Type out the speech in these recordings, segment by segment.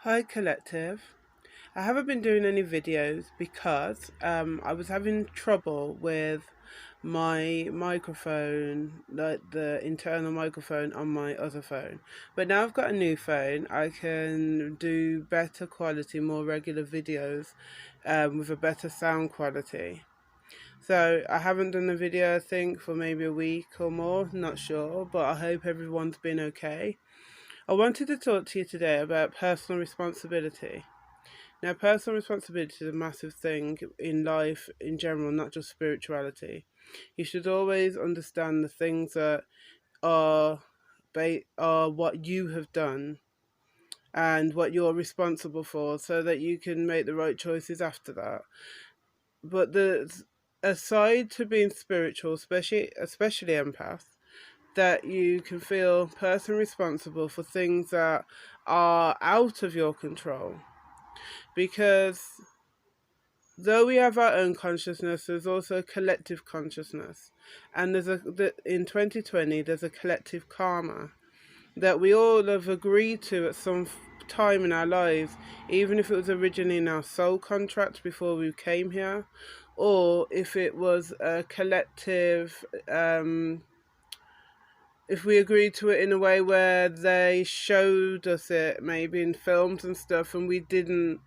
Hi Collective. I haven't been doing any videos because I was having trouble with my microphone, like the internal microphone on my other phone. But now I've got a new phone, I can do better quality, more regular videos with a better sound quality. So I haven't done a video, I think, for maybe a week or more, not sure, but I hope everyone's been okay. I wanted to talk to you today about personal responsibility. Now, personal responsibility is a massive thing in life in general, not just spirituality. You should always understand the things that are are what you have done and what you're responsible for, so that you can make the right choices after that. But the aside to being spiritual, especially empath, that you can feel personally responsible for things that are out of your control, because though we have our own consciousness, there's also a collective consciousness, and in 2020 there's a collective karma that we all have agreed to at some time in our lives, even if it was originally in our soul contract before we came here, or if it was a collective. If we agreed to it in a way where they showed us it, maybe in films and stuff, and we didn't,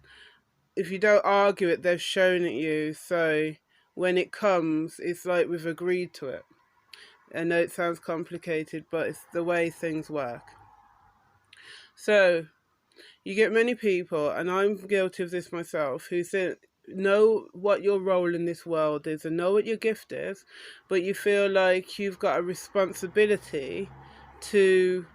if you don't argue it, they've shown it you. So when it comes, it's like we've agreed to it. I know it sounds complicated, but it's the way things work. So you get many people, and I'm guilty of this myself, who say, know what your role in this world is and know what your gift is, but you feel like you've got a responsibility to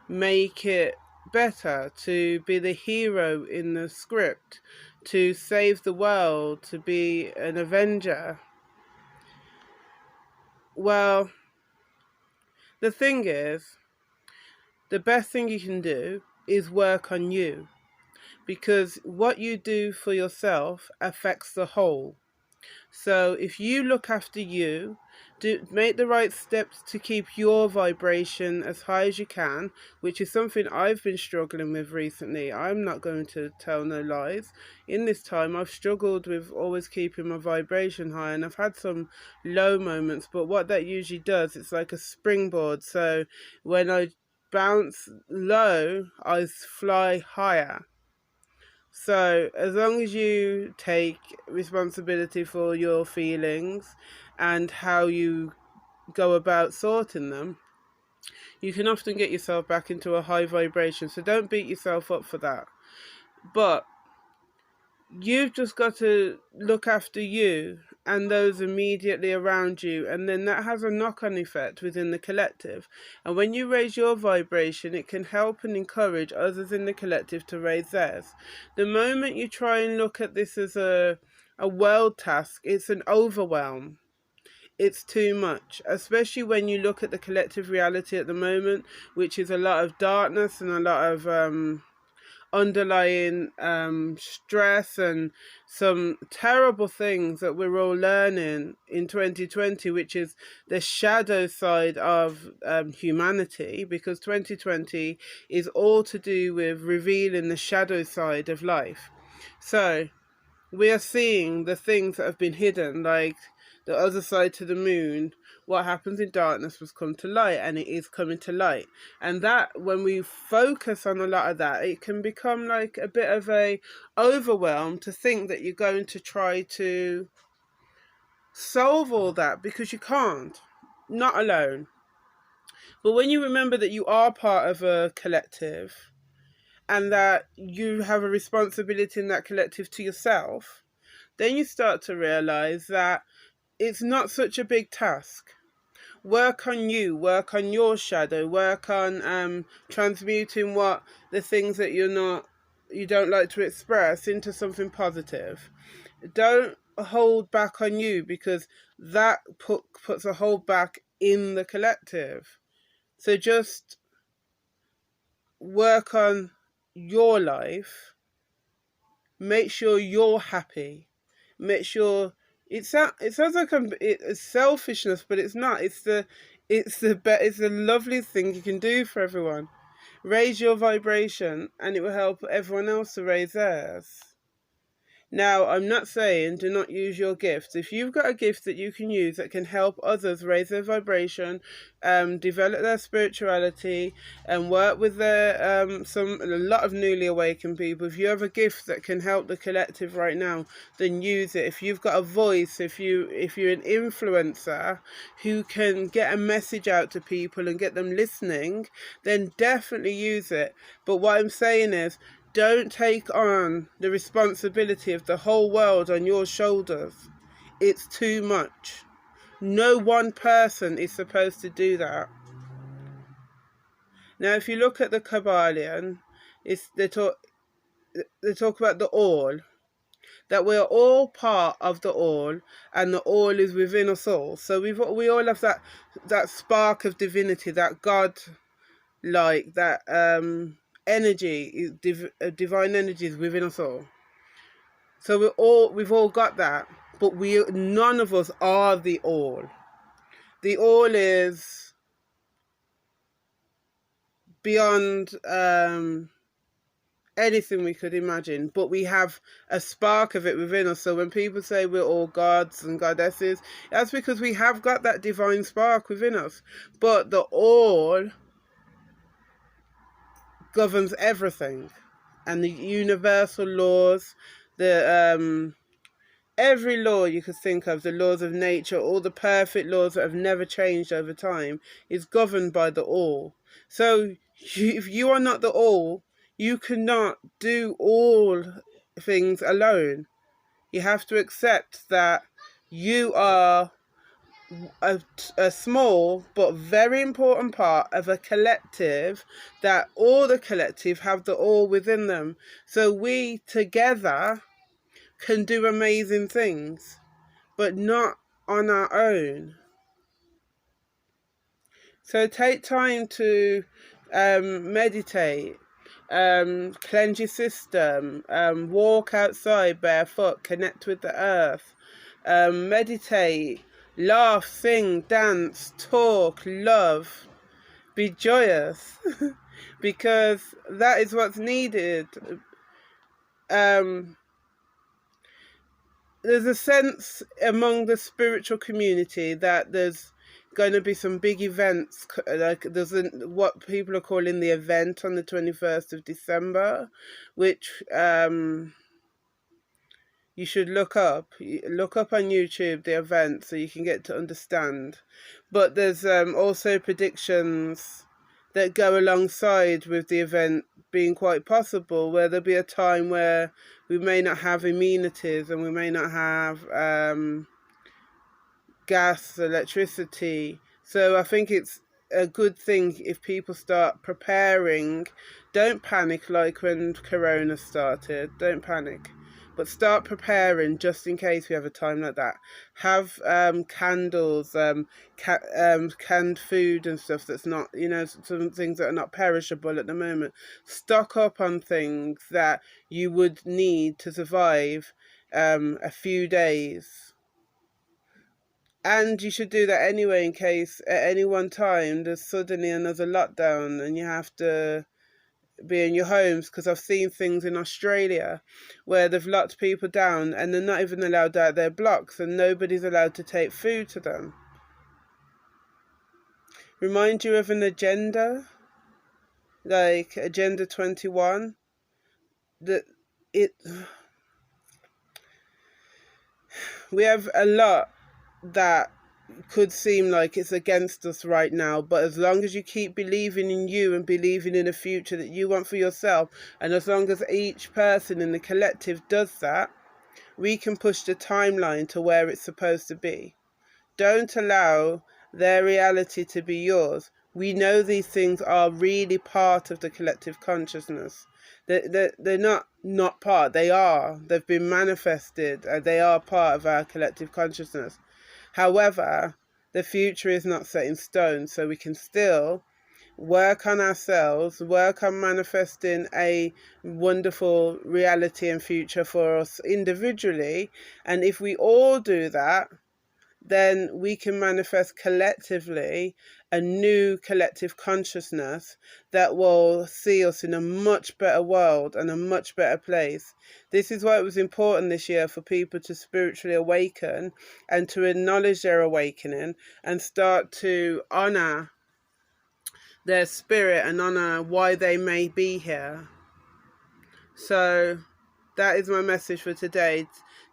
make it better, to be the hero in the script, to save the world, to be an avenger. Well, the thing is, the best thing you can do is work on you, because what you do for yourself affects the whole. So if you look after you, make the right steps to keep your vibration as high as you can, which is something I've been struggling with recently. I'm not going to tell no lies. In this time, I've struggled with always keeping my vibration high, and I've had some low moments, but what that usually does, it's like a springboard. So when I bounce low, I fly higher. So, as long as you take responsibility for your feelings and how you go about sorting them, you can often get yourself back into a high vibration. So, don't beat yourself up for that. But you've just got to look after you and those immediately around you, and then that has a knock-on effect within the collective. And when you raise your vibration, it can help and encourage others in the collective to raise theirs. The moment you try and look at this as a world task, it's an overwhelm. It's too much, especially when you look at the collective reality at the moment, which is a lot of darkness and a lot of underlying stress and some terrible things that we're all learning in 2020, which is the shadow side of humanity, because 2020 is all to do with revealing the shadow side of life. So we are seeing the things that have been hidden, like the other side to the moon. What happens in darkness must come to light, and it is coming to light. And that, when we focus on a lot of that, it can become like a bit of a overwhelm to think that you're going to try to solve all that, because you can't, not alone. But when you remember that you are part of a collective, and that you have a responsibility in that collective to yourself, then you start to realize that it's not such a big task. Work on you, work on your shadow, work on transmuting what the things that you don't like to express into something positive. Don't hold back on you, because that puts a hold back in the collective. So just work on your life. Make sure you're happy. Make sure it sounds like it's selfishness, but it's not. It's the loveliest thing you can do for everyone, Raise your vibration and it will help everyone else to raise theirs. Now, I'm not saying do not use your gifts. If you've got a gift that you can use that can help others raise their vibration, develop their spirituality, and work with a lot of newly awakened people. If you have a gift that can help the collective right now, then use it. If you've got a voice, if you're an influencer who can get a message out to people and get them listening, then definitely use it. But what I'm saying is, don't take on the responsibility of the whole world on your shoulders. It's too much. No one person is supposed to do that. Now, if you look at the Kabbalion, they talk about the all, that we're all part of the all, and the all is within us all. So we all have that spark of divinity, that God, like that energy, divine energy is within us all. So we've all got that, but none of us are the all. The all is beyond anything we could imagine, but we have a spark of it within us. So when people say we're all gods and goddesses, that's because we have got that divine spark within us. But the all governs everything, and the universal laws, every law you could think of, the laws of nature, all the perfect laws that have never changed over time, is governed by the all. So if you are not the all, you cannot do all things alone. You have to accept that you are a small but very important part of a collective, that all the collective have the all within them. So we together can do amazing things, but not on our own. So take time to meditate, cleanse your system, walk outside barefoot, connect with the earth, meditate, laugh, sing, dance, talk, love, be joyous, because that is what's needed. There's a sense among the spiritual community that there's going to be some big events, like there's what people are calling the event on the 21st of December, which you should look up on YouTube, the event, so you can get to understand. But there's also predictions that go alongside with the event being quite possible, where there'll be a time where we may not have amenities and we may not have gas, electricity. So I think it's a good thing if people start preparing. Don't panic like when Corona started. Don't panic. But start preparing just in case we have a time like that. Have candles, canned food and stuff that's not, some things that are not perishable at the moment. Stock up on things that you would need to survive a few days. And you should do that anyway, in case at any one time there's suddenly another lockdown and you have to be in your homes, because I've seen things in Australia where they've locked people down and they're not even allowed out their blocks and nobody's allowed to take food to them. Remind you of an agenda, like Agenda 21, we have a lot that could seem like it's against us right now, but as long as you keep believing in you and believing in a future that you want for yourself, and as long as each person in the collective does that, we can push the timeline to where it's supposed to be. Don't allow their reality to be yours. We know these things are really part of the collective consciousness. They're not part, they are. They've been manifested, they are part of our collective consciousness. However, the future is not set in stone, so we can still work on ourselves, work on manifesting a wonderful reality and future for us individually. And if we all do that, then we can manifest collectively a new collective consciousness that will see us in a much better world and a much better place. This is why it was important this year for people to spiritually awaken and to acknowledge their awakening and start to honor their spirit and honor why they may be here. So that is my message for today.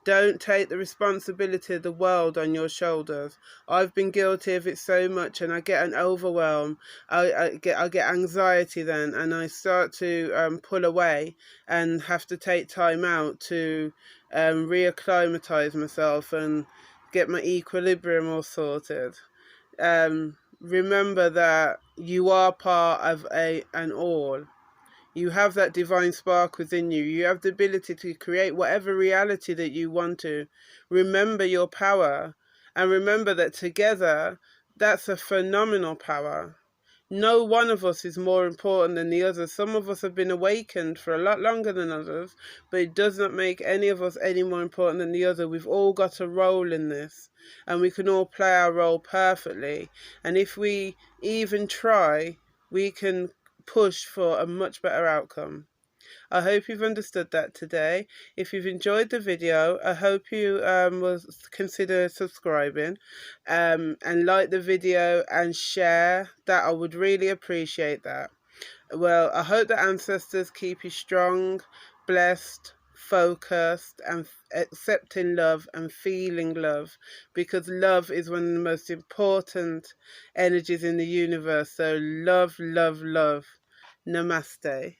Don't take the responsibility of the world on your shoulders. I've been guilty of it so much, and I get an overwhelm. I get anxiety then, and I start to pull away and have to take time out to reacclimatize myself and get my equilibrium all sorted. Remember that you are part of an all. You have that divine spark within you. You have the ability to create whatever reality that you want to. Remember your power, and remember that together, that's a phenomenal power. No one of us is more important than the other. Some of us have been awakened for a lot longer than others, but it does not make any of us any more important than the other. We've all got a role in this, and we can all play our role perfectly. And if we even try, we can push for a much better outcome. I hope you've understood that today. If you've enjoyed the video, I hope you will consider subscribing and like the video and share that. I would really appreciate that. Well, I hope the ancestors keep you strong, blessed, focused, and accepting love and feeling love, because love is one of the most important energies in the universe. So love, love, love. Namaste.